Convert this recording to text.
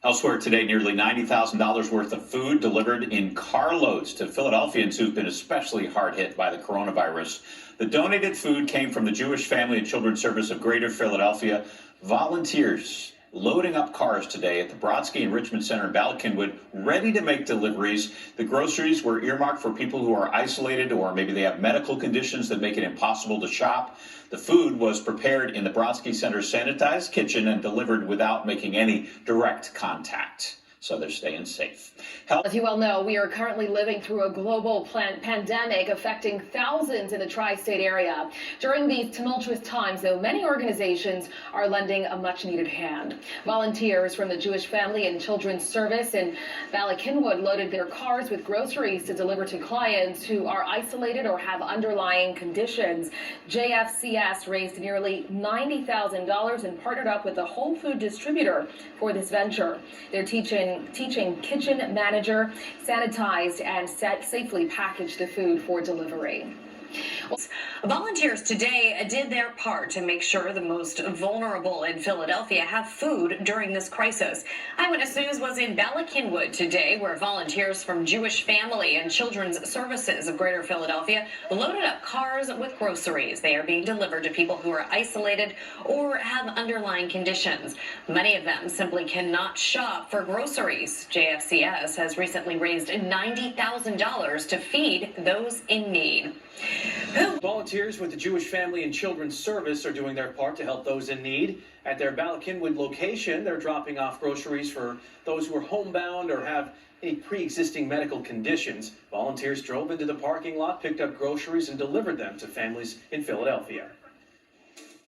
Elsewhere today, nearly $90,000 worth of food delivered in carloads to Philadelphians who've been especially hard hit by the coronavirus. The donated food came from the Jewish Family and Children's Service of Greater Philadelphia. Volunteers loading up cars today at the Brodsky Enrichment Center in Ballackinwood, ready to make deliveries. The groceries were earmarked for people who are isolated or maybe they have medical conditions that make it impossible to shop. The food was prepared in the Brodsky Center's sanitized kitchen and delivered without making any direct contact. So they're staying safe. As you well know, we are currently living through a global pandemic affecting thousands in the tri-state area. During these tumultuous times, though, many organizations are lending a much-needed hand. Volunteers from the Jewish Family and Children's Service in Ballackinwood loaded their cars with groceries to deliver to clients who are isolated or have underlying conditions. JFCS raised nearly $90,000 and partnered up with a whole food distributor for this venture. They're teaching kitchen manager sanitized and safely package the food for delivery. Volunteers today did their part to make sure the most vulnerable in Philadelphia have food during this crisis. Eyewitness News was in Ballackinwood today, where volunteers from Jewish Family and Children's Services of Greater Philadelphia loaded up cars with groceries. They are being delivered to people who are isolated or have underlying conditions. Many of them simply cannot shop for groceries. JFCS has recently raised $90,000 to feed those in need. Volunteers with the Jewish Family and Children's Service are doing their part to help those in need. At their Ballackinwood location, they're dropping off groceries for those who are homebound or have any pre-existing medical conditions. Volunteers drove into the parking lot, picked up groceries, and delivered them to families in Philadelphia.